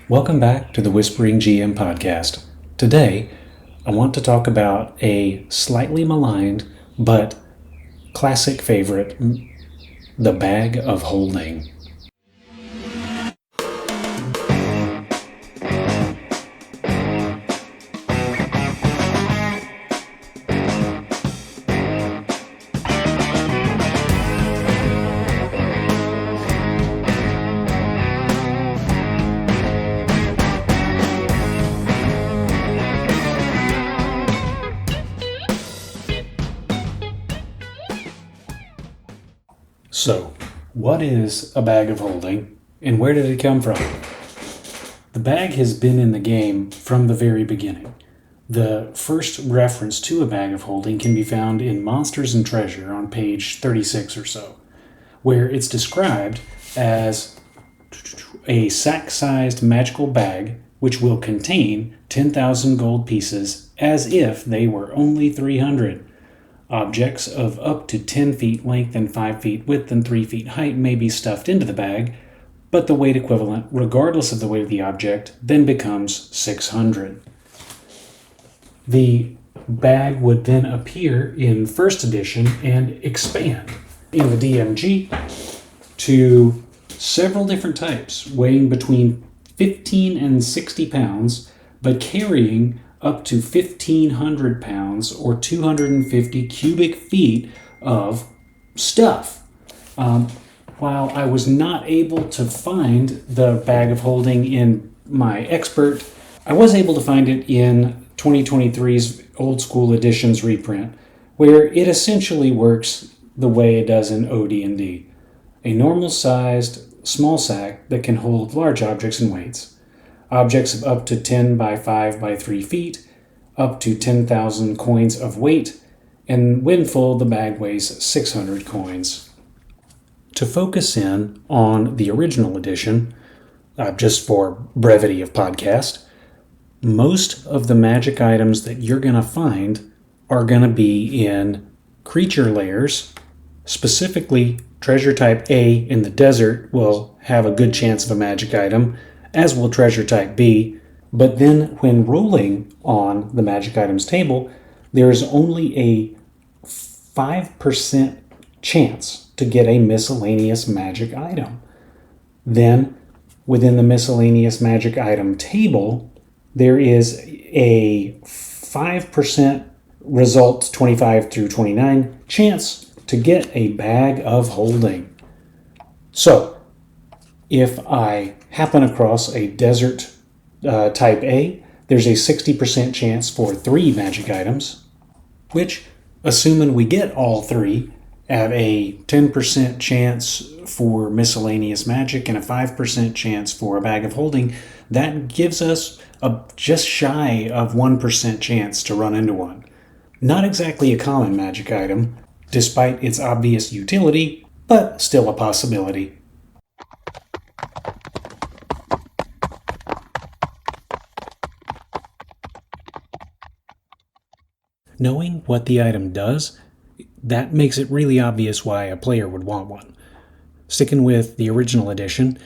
Welcome back to the Whispering GM podcast. Today, I want to talk about a slightly maligned but classic favorite, the bag of holding. So, what is a bag of holding, and where did it come from? The bag has been in the game from the very beginning. The first reference to a bag of holding can be found in Monsters and Treasure on page 36 or so, where it's described as a sack-sized magical bag which will contain 10,000 gold pieces as if they were only 300. Objects of up to 10 feet length and 5 feet width and 3 feet height may be stuffed into the bag, but the weight equivalent, regardless of the weight of the object, then becomes 600. The bag would then appear in first edition and expand in the DMG to several different types, weighing between 15 and 60 pounds, but carrying up to 1,500 pounds or 250 cubic feet of stuff. While I was not able to find the bag of holding in my expert, I was able to find it in 2023's Old School Editions reprint, where it essentially works the way it does in OD&D. A normal-sized small sack that can hold large objects and weights. Objects of up to 10 by 5 by 3 feet, up to 10,000 coins of weight, and when full, the bag weighs 600 coins. To focus in on the original edition, just for brevity of podcast, most of the magic items that you're going to find are going to be in creature layers. Specifically, treasure type A in the desert will have a good chance of a magic item, as will treasure type B, but then when rolling on the magic items table, there is only a 5% chance to get a miscellaneous magic item. Then, within the miscellaneous magic item table, there is a 5% result 25 through 29 chance to get a bag of holding. So, if I happen across a desert type A, there's a 60% chance for 3 magic items, which, assuming we get all 3, at a 10% chance for miscellaneous magic and a 5% chance for a bag of holding, that gives us a just shy of 1% chance to run into one. Not exactly a common magic item, despite its obvious utility, but still a possibility. Knowing what the item does, that makes it really obvious why a player would want one. Sticking with the original edition,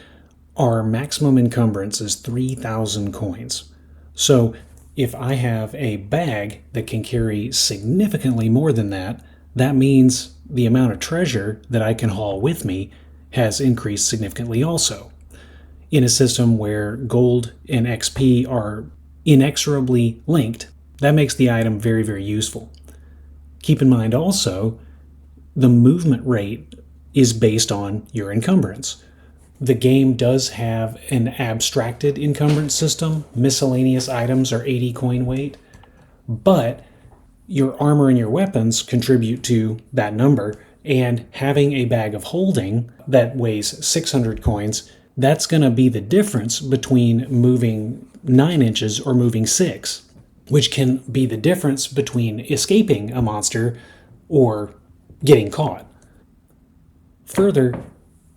our maximum encumbrance is 3,000 coins. So if I have a bag that can carry significantly more than that, that means the amount of treasure that I can haul with me has increased significantly also. In a system where gold and XP are inexorably linked, that makes the item very, very useful. Keep in mind also, the movement rate is based on your encumbrance. The game does have an abstracted encumbrance system. Miscellaneous items are 80 coin weight, but your armor and your weapons contribute to that number, and having a bag of holding that weighs 600 coins, that's going to be the difference between moving 9 inches or moving 6. Which can be the difference between escaping a monster or getting caught. Further,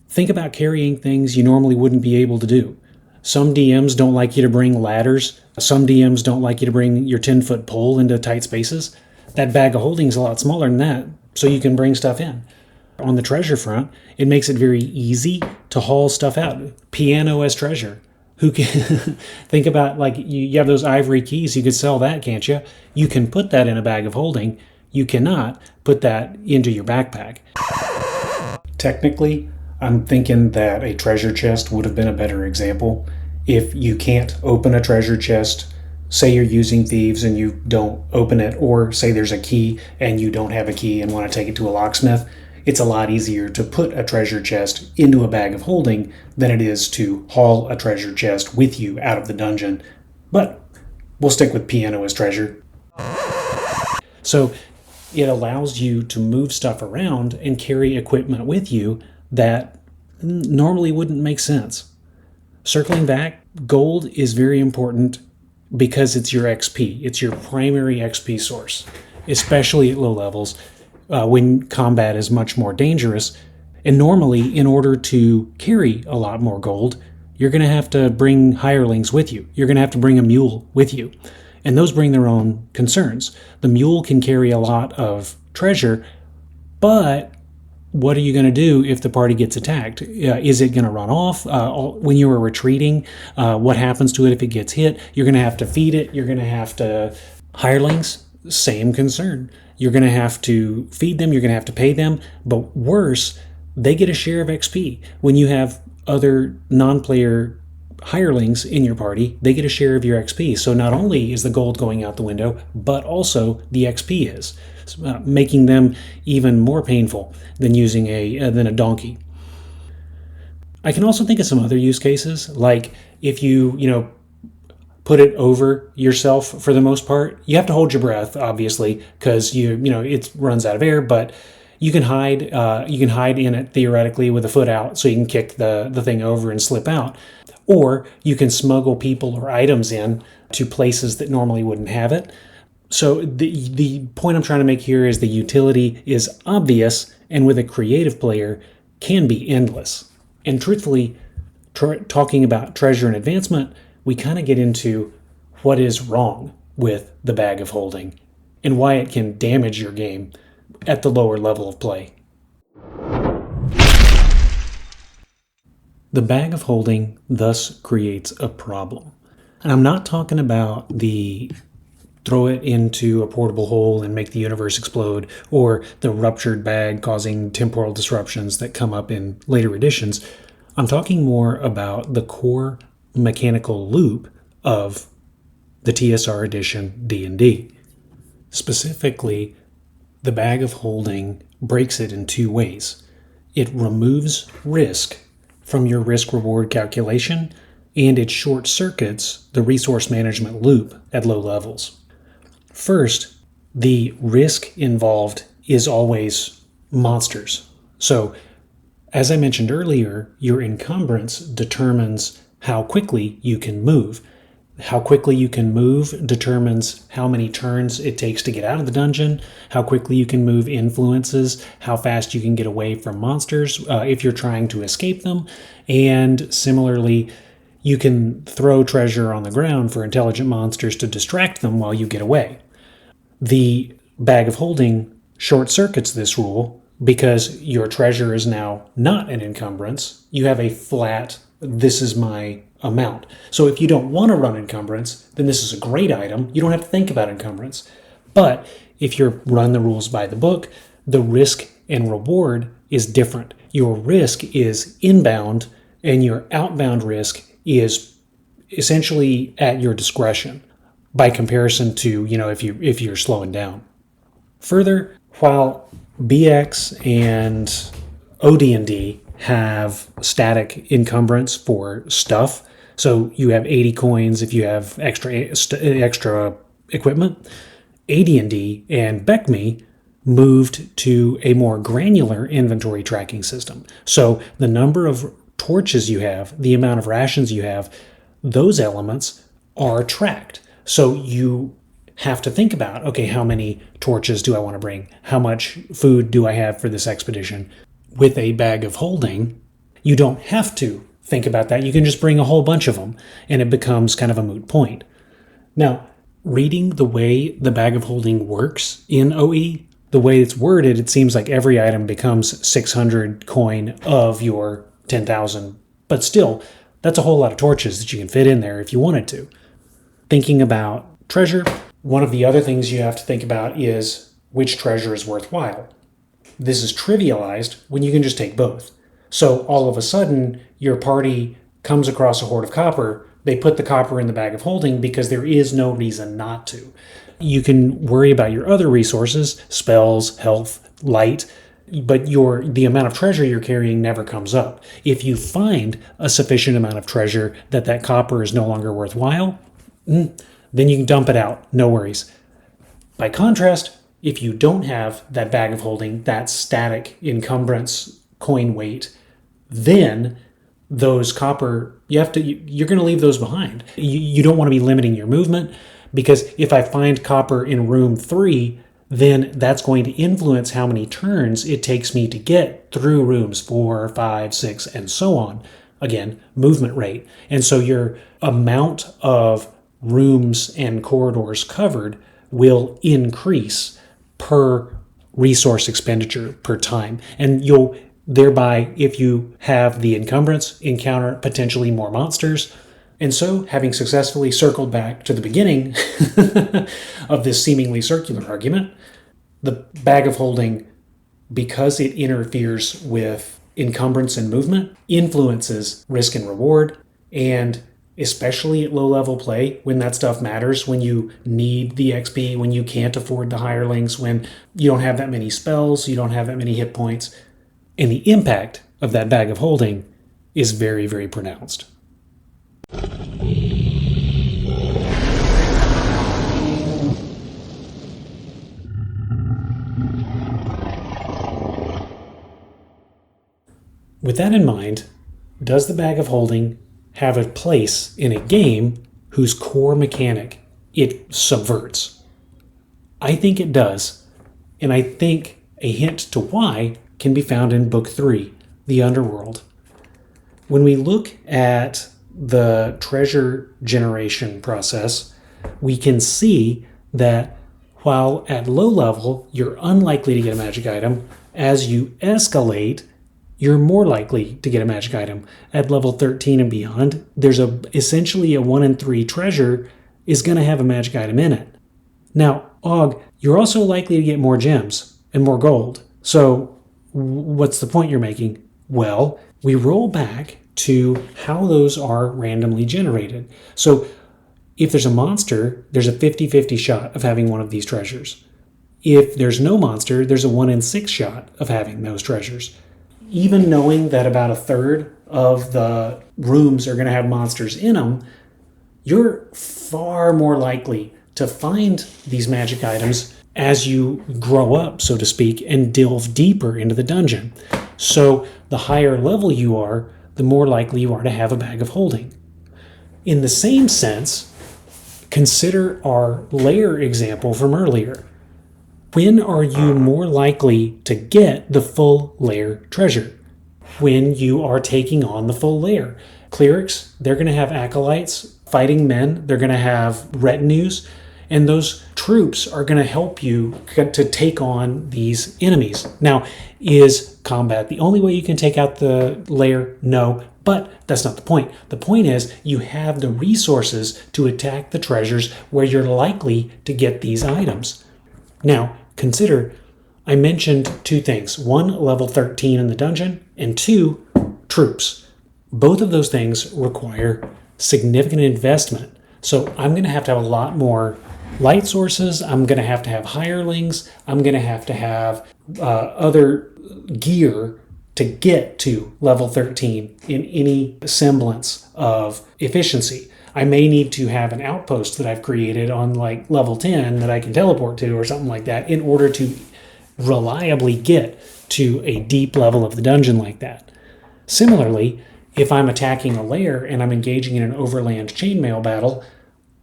think about carrying things you normally wouldn't be able to do. Some DMs don't like you to bring ladders. Some DMs don't like you to bring your 10-foot pole into tight spaces. That bag of holding is a lot smaller than that, so you can bring stuff in. On the treasure front, it makes it very easy to haul stuff out. Piano as treasure. Who can think about, like, you have those ivory keys, you could sell that, can't you? You can put that in a bag of holding. You cannot put that into your backpack. Technically, I'm thinking that a treasure chest would have been a better example. If you can't open a treasure chest, say you're using thieves and you don't open it, or say there's a key and you don't have a key and want to take it to a locksmith, it's a lot easier to put a treasure chest into a bag of holding than it is to haul a treasure chest with you out of the dungeon. But we'll stick with piano as treasure. So it allows you to move stuff around and carry equipment with you that normally wouldn't make sense. Circling back, gold is very important because it's your XP. It's your primary XP source, especially at low levels when combat is much more dangerous. And normally, in order to carry a lot more gold, you're going to have to bring hirelings with you. You're going to have to bring a mule with you. And those bring their own concerns. The mule can carry a lot of treasure, but what are you going to do if the party gets attacked? Is it going to run off? When you are retreating, what happens to it if it gets hit? You're going to have to feed it. You're going to have to... Hirelings, same concern. You're going to have to feed them. You're going to have to pay them. But worse, they get a share of XP. When you have other non-player hirelings in your party, they get a share of your XP. So not only is the gold going out the window, but also the XP is, making them even more painful than using a donkey. I can also think of some other use cases, like if you put it over yourself. For the most part, you have to hold your breath, obviously, because it runs out of air, but you can hide in it theoretically with a foot out, so you can kick the thing over and slip out. Or you can smuggle people or items in to places that normally wouldn't have it. So the point I'm trying to make here is the utility is obvious, and with a creative player can be endless. And truthfully, talking about treasure and advancement, we kind of get into what is wrong with the bag of holding and why it can damage your game at the lower level of play. The bag of holding thus creates a problem. And I'm not talking about the throw it into a portable hole and make the universe explode, or the ruptured bag causing temporal disruptions that come up in later editions. I'm talking more about the core mechanical loop of the TSR edition D&D. Specifically, the bag of holding breaks it in two ways. It removes risk from your risk-reward calculation, and it short-circuits the resource management loop at low levels. First, the risk involved is always monsters. So, as I mentioned earlier, your encumbrance determines how quickly you can move. How quickly you can move determines how many turns it takes to get out of the dungeon. How quickly you can move influences how fast you can get away from monsters if you're trying to escape them. And similarly, you can throw treasure on the ground for intelligent monsters to distract them while you get away. The bag of holding short-circuits this rule because your treasure is now not an encumbrance. You have a flat, this is my amount. So if you don't want to run encumbrance, then this is a great item. You don't have to think about encumbrance. But if you run the rules by the book, the risk and reward is different. Your risk is inbound and your outbound risk is essentially at your discretion by comparison to, if you're slowing down. Further, while BX and OD&D have static encumbrance for stuff, so you have 80 coins if you have extra equipment, AD&D and BECME moved to a more granular inventory tracking system. So the number of torches you have, the amount of rations you have, those elements are tracked. So you have to think about, okay, how many torches do I want to bring? How much food do I have for this expedition? With a bag of holding, you don't have to think about that. You can just bring a whole bunch of them, and it becomes kind of a moot point. Now, reading the way the bag of holding works in OE, the way it's worded, it seems like every item becomes 600 coin of your 10,000. But still, That's a whole lot of torches that you can fit in there if you wanted to. Thinking about treasure, one of the other things you have to think about is which treasure is worthwhile. This is trivialized when you can just take both. So all of a sudden, your party comes across a hoard of copper. They put the copper in the bag of holding because there is no reason not to. You can worry about your other resources, spells, health, light, but the amount of treasure you're carrying never comes up. If you find a sufficient amount of treasure that copper is no longer worthwhile, then you can dump it out, no worries. By contrast, if you don't have that bag of holding, that static encumbrance coin weight, then those copper, you're going to leave those behind. You don't want to be limiting your movement, because if I find copper in room 3, then that's going to influence how many turns it takes me to get through rooms 4, 5, 6, and so on. Again, movement rate. And so your amount of rooms and corridors covered will increase per resource expenditure per time. And you'll thereby, if you have the encumbrance, encounter potentially more monsters. And so, having successfully circled back to the beginning of this seemingly circular argument, the bag of holding, because it interferes with encumbrance and movement, influences risk and reward, and especially at low-level play, when that stuff matters, when you need the XP, when you can't afford the hirelings, when you don't have that many spells, you don't have that many hit points, and the impact of that bag of holding is very, very pronounced. With that in mind, does the bag of holding have a place in a game whose core mechanic it subverts? I think it does, and I think a hint to why can be found in Book 3, The Underworld. When we look at the treasure generation process, we can see that while at low level you're unlikely to get a magic item, as you escalate, you're more likely to get a magic item. At level 13 and beyond, there's essentially a 1 in 3 treasure is going to have a magic item in it. Now, Og, you're also likely to get more gems and more gold. So what's the point you're making? Well, we roll back to how those are randomly generated. So if there's a monster, there's a 50-50 shot of having one of these treasures. If there's no monster, there's a 1 in 6 shot of having those treasures. Even knowing that about a third of the rooms are going to have monsters in them, you're far more likely to find these magic items as you grow up, so to speak, and delve deeper into the dungeon. So the higher level you are, the more likely you are to have a bag of holding. In the same sense, consider our lair example from earlier. When are you more likely to get the full lair treasure? When you are taking on the full lair. Clerics, they're going to have acolytes, fighting men, they're going to have retinues, and those troops are going to help you to take on these enemies. Now, is combat the only way you can take out the lair? No, but that's not the point. The point is you have the resources to attack the treasures where you're likely to get these items. Now, consider, I mentioned 2 things. 1, level 13 in the dungeon, and 2, troops. Both of those things require significant investment. So I'm going to have a lot more light sources. I'm going to have hirelings. I'm going to have other gear to get to level 13 in any semblance of efficiency. I may need to have an outpost that I've created on like level 10 that I can teleport to or something like that in order to reliably get to a deep level of the dungeon like that. Similarly, if I'm attacking a lair and I'm engaging in an overland chainmail battle,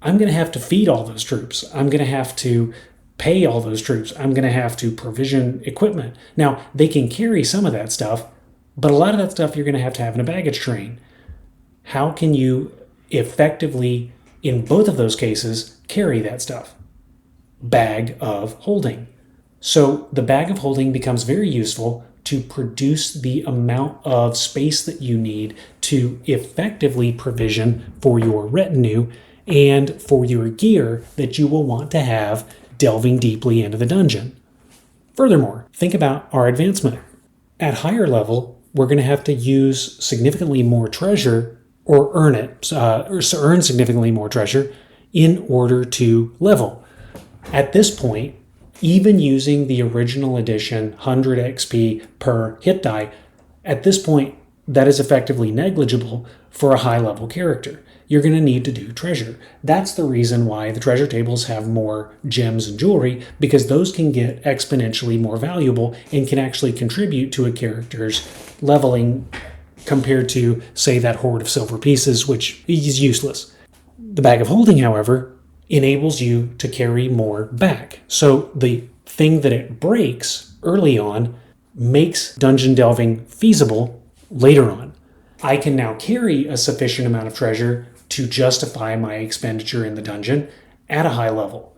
I'm going to have to feed all those troops. I'm going to have to pay all those troops. I'm going to have to provision equipment. Now, they can carry some of that stuff, but a lot of that stuff you're going to have in a baggage train. How can you effectively, in both of those cases, carry that stuff? Bag of holding. So the bag of holding becomes very useful to produce the amount of space that you need to effectively provision for your retinue and for your gear that you will want to have delving deeply into the dungeon. Furthermore, think about our advancement. At higher level, we're going to have to use significantly more treasure or earn it, or earn significantly more treasure in order to level. At this point, even using the original edition 100 XP per hit die, at this point, that is effectively negligible for a high-level character. You're going to need to do treasure. That's the reason why the treasure tables have more gems and jewelry, because those can get exponentially more valuable and can actually contribute to a character's leveling compared to, say, that hoard of silver pieces, which is useless. The Bag of Holding, however, enables you to carry more back. So the thing that it breaks early on makes dungeon delving feasible later on. I can now carry a sufficient amount of treasure to justify my expenditure in the dungeon at a high level.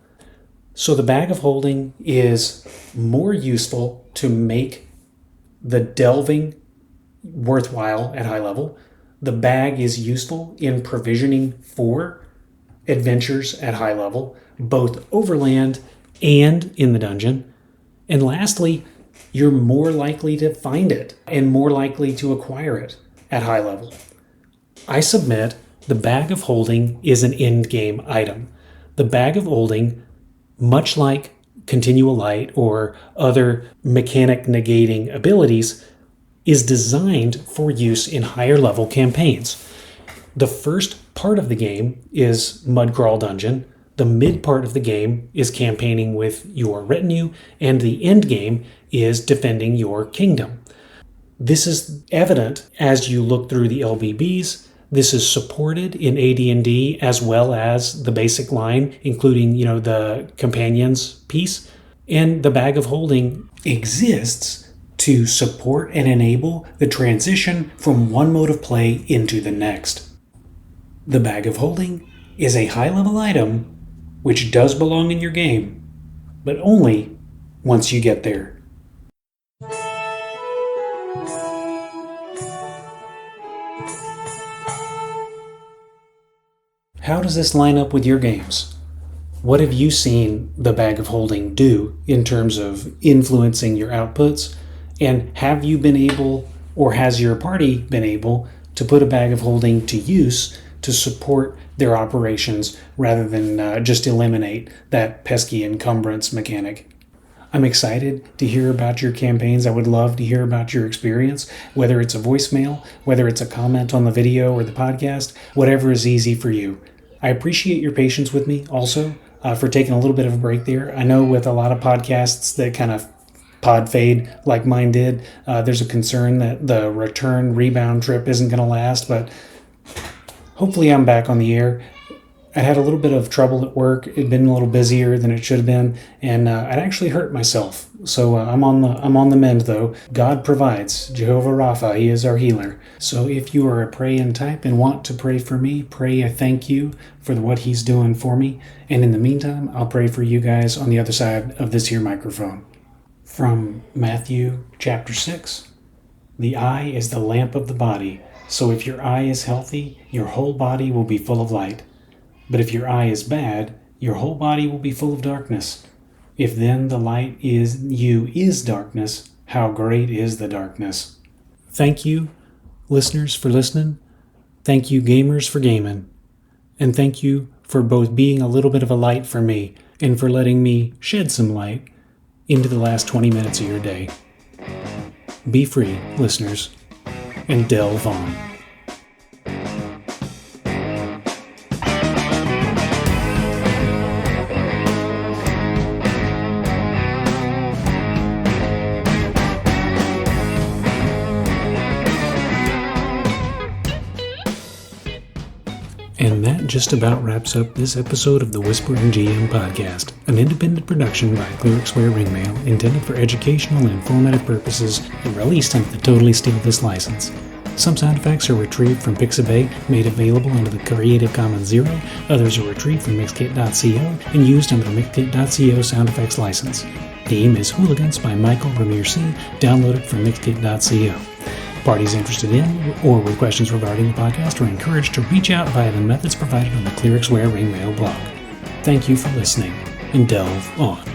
So the Bag of Holding is more useful to make the delving worthwhile at high level. The bag is useful in provisioning for adventures at high level, both overland and in the dungeon. And lastly, you're more likely to find it and more likely to acquire it at high level. I submit the Bag of Holding is an end-game item. The Bag of Holding, much like Continual Light or other mechanic negating abilities, is designed for use in higher level campaigns. The first part of the game is Mudcrawl Dungeon, the mid part of the game is campaigning with your retinue, and the end game is defending your kingdom. This is evident as you look through the LBBs. This is supported in AD&D as well as the basic line, including, the companions piece. And the Bag of Holding exists to support and enable the transition from one mode of play into the next. The Bag of Holding is a high-level item which does belong in your game, but only once you get there. How does this line up with your games? What have you seen the Bag of Holding do in terms of influencing your outputs? And have you been able, or has your party been able, to put a Bag of Holding to use to support their operations rather than just eliminate that pesky encumbrance mechanic? I'm excited to hear about your campaigns. I would love to hear about your experience, whether it's a voicemail, whether it's a comment on the video or the podcast, whatever is easy for you. I appreciate your patience with me also for taking a little bit of a break there. I know with a lot of podcasts that kind of pod fade like mine did, there's a concern that the return rebound trip isn't going to last, but hopefully I'm back on the air. I had a little bit of trouble at work. It'd been a little busier than it should have been, and I'd actually hurt myself. So I'm on the mend though. God provides. Jehovah Rapha, He is our healer. So if you are a praying type and want to pray for me, pray a thank you for what He's doing for me. And in the meantime, I'll pray for you guys on the other side of this here microphone. From Matthew chapter 6. The eye is the lamp of the body. So if your eye is healthy, your whole body will be full of light. But if your eye is bad, your whole body will be full of darkness. If then the light is darkness, how great is the darkness? Thank you, listeners, for listening. Thank you, gamers, for gaming. And thank you for both being a little bit of a light for me and for letting me shed some light into the last 20 minutes of your day. Be free, listeners, and delve on. And that just about wraps up this episode of the Whispering GM podcast, an independent production by Cleric Square Ringmail, intended for educational and informative purposes and released under the Totally Steal This license. Some sound effects are retrieved from Pixabay, made available under the Creative Commons 0. Others are retrieved from Mixkit.co and used under the Mixkit.co sound effects license. Theme is Hooligans by Michael Ramirci, downloaded from mixkit.co. Parties interested in or with questions regarding the podcast are encouraged to reach out via the methods provided on the Clericsware Ringmail blog. Thank you for listening, and delve on.